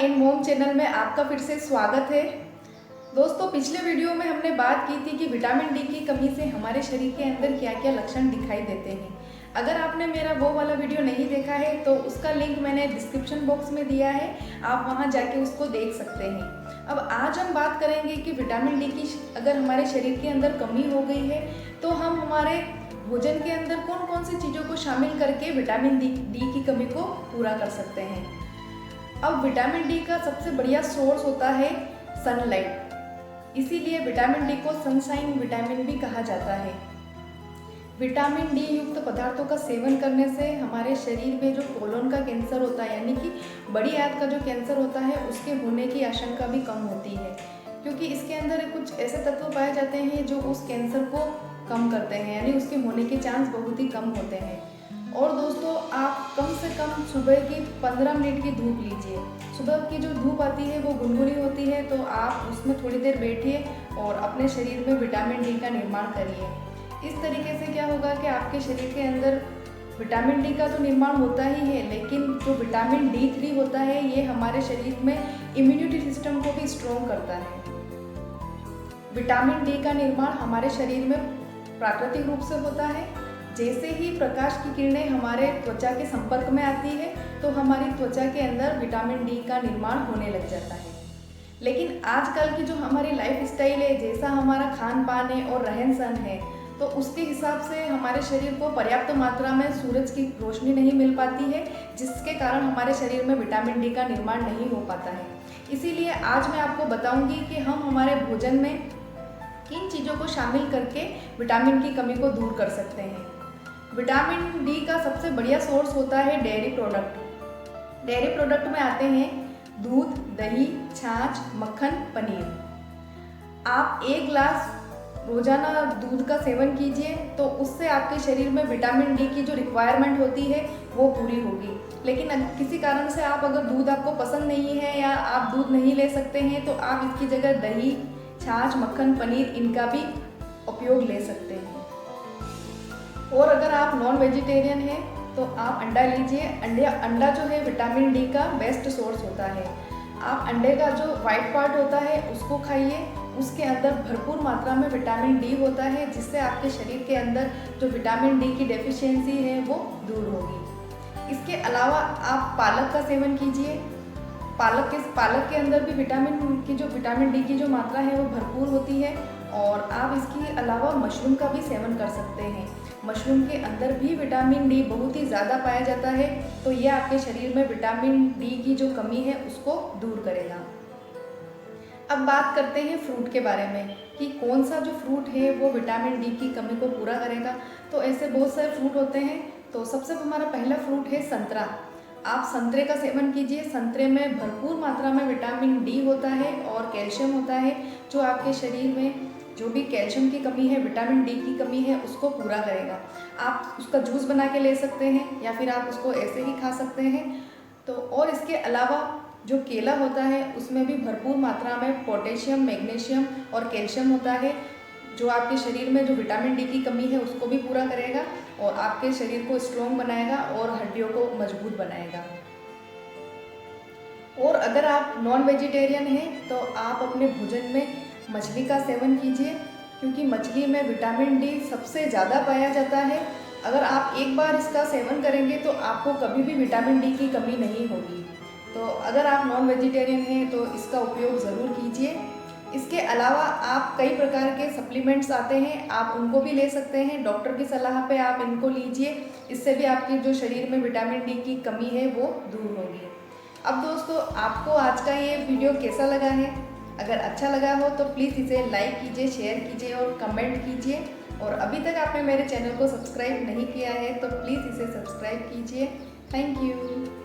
And मोम channel में आपका फिर से स्वागत है। दोस्तों, पिछले वीडियो में हमने बात की थी कि विटामिन डी की कमी से हमारे शरीर के अंदर क्या क्या लक्षण दिखाई देते हैं। अगर आपने मेरा वो वाला वीडियो नहीं देखा है तो उसका लिंक मैंने डिस्क्रिप्शन बॉक्स में दिया है, आप वहां जाके उसको देख सकते हैं। अब आज हम बात करेंगे कि विटामिन डी की अगर हमारे शरीर के अंदर कमी हो गई है तो हम हमारे भोजन के अंदर कौन कौन सी चीज़ों को शामिल करके विटामिन डी की कमी को पूरा कर सकते हैं। अब विटामिन डी का सबसे बढ़िया सोर्स होता है सनलाइट, इसीलिए विटामिन डी को सनशाइन विटामिन भी कहा जाता है। विटामिन डी युक्त पदार्थों का सेवन करने से हमारे शरीर में जो कोलोन का कैंसर होता है, यानी कि बड़ी आंत का जो कैंसर होता है, उसके होने की आशंका भी कम होती है, क्योंकि इसके अंदर कुछ ऐसे तत्व पाए जाते हैं जो उस कैंसर को कम करते हैं, यानी उसके होने के चांस बहुत ही कम होते हैं। और दोस्तों, आप कम से कम सुबह की 15 मिनट की धूप लीजिए। सुबह की जो धूप आती है वो गुनगुनी होती है, तो आप उसमें थोड़ी देर बैठिए और अपने शरीर में विटामिन डी का निर्माण करिए। इस तरीके से क्या होगा कि आपके शरीर के अंदर विटामिन डी का तो निर्माण होता ही है, लेकिन जो विटामिन D3 होता है ये हमारे शरीर में इम्यूनिटी सिस्टम को भी स्ट्रॉन्ग करता है। विटामिन डी का निर्माण हमारे शरीर में प्राकृतिक रूप से होता है। जैसे ही प्रकाश की किरणें हमारे त्वचा के संपर्क में आती है तो हमारी त्वचा के अंदर विटामिन डी का निर्माण होने लग जाता है। लेकिन आजकल की जो हमारी लाइफ स्टाइल है, जैसा हमारा खान पान है और रहन सहन है, तो उसके हिसाब से हमारे शरीर को पर्याप्त मात्रा में सूरज की रोशनी नहीं मिल पाती है, जिसके कारण हमारे शरीर में विटामिन डी का निर्माण नहीं हो पाता है। इसीलिए आज मैं आपको बताऊंगी कि हम हमारे भोजन में किन चीज़ों को शामिल करके विटामिन की कमी को दूर कर सकते हैं। विटामिन डी का सबसे बढ़िया सोर्स होता है डेयरी प्रोडक्ट। डेयरी प्रोडक्ट में आते हैं दूध, दही, छाछ, मक्खन, पनीर। आप 1 गिलास रोजाना दूध का सेवन कीजिए तो उससे आपके शरीर में विटामिन डी की जो रिक्वायरमेंट होती है वो पूरी होगी। लेकिन किसी कारण से अगर दूध आपको पसंद नहीं है या आप दूध नहीं ले सकते हैं तो आप इसकी जगह दही, छाछ, मक्खन, पनीर इनका भी उपयोग ले सकते हैं। और अगर आप नॉन वेजिटेरियन हैं तो आप अंडा लीजिए। अंडा जो है विटामिन डी का बेस्ट सोर्स होता है। आप अंडे का जो वाइट पार्ट होता है उसको खाइए, उसके अंदर भरपूर मात्रा में विटामिन डी होता है, जिससे आपके शरीर के अंदर जो विटामिन डी की डेफिशिएंसी है वो दूर होगी। इसके अलावा आप पालक का सेवन कीजिए। पालक के अंदर भी विटामिन डी की जो मात्रा है वो भरपूर होती है। और आप इसके अलावा मशरूम का भी सेवन कर सकते हैं। मशरूम के अंदर भी विटामिन डी बहुत ही ज़्यादा पाया जाता है, तो ये आपके शरीर में विटामिन डी की जो कमी है उसको दूर करेगा। अब बात करते हैं फ्रूट के बारे में कि कौन सा जो फ्रूट है वो विटामिन डी की कमी को पूरा करेगा। तो ऐसे बहुत सारे फ्रूट होते हैं, तो सबसे हमारा पहला फ्रूट है संतरा। आप संतरे का सेवन कीजिए। संतरे में भरपूर मात्रा में विटामिन डी होता है और कैल्शियम होता है, जो आपके शरीर में जो भी कैल्शियम की कमी है, विटामिन डी की कमी है, उसको पूरा करेगा। आप उसका जूस बना के ले सकते हैं या फिर आप उसको ऐसे ही खा सकते हैं। तो और इसके अलावा जो केला होता है उसमें भी भरपूर मात्रा में पोटेशियम, मैग्नीशियम और कैल्शियम होता है, जो आपके शरीर में जो विटामिन डी की कमी है उसको भी पूरा करेगा और आपके शरीर को स्ट्रॉन्ग बनाएगा और हड्डियों को मजबूत बनाएगा। और अगर आप नॉन वेजिटेरियन हैं तो आप अपने भोजन में मछली का सेवन कीजिए, क्योंकि मछली में विटामिन डी सबसे ज़्यादा पाया जाता है। अगर आप एक बार इसका सेवन करेंगे तो आपको कभी भी विटामिन डी की कमी नहीं होगी। तो अगर आप नॉन वेजिटेरियन हैं तो इसका उपयोग ज़रूर कीजिए। इसके अलावा आप कई प्रकार के सप्लीमेंट्स आते हैं, आप उनको भी ले सकते हैं। डॉक्टर की सलाह पे आप इनको लीजिए, इससे भी आपके जो शरीर में विटामिन डी की कमी है वो दूर होगी। अब दोस्तों, आपको आज का ये वीडियो कैसा लगा है? अगर अच्छा लगा हो तो प्लीज़ इसे लाइक कीजिए, शेयर कीजिए और कमेंट कीजिए। और अभी तक आपने मेरे चैनल को सब्सक्राइब नहीं किया है तो प्लीज़ इसे सब्सक्राइब कीजिए। Thank you.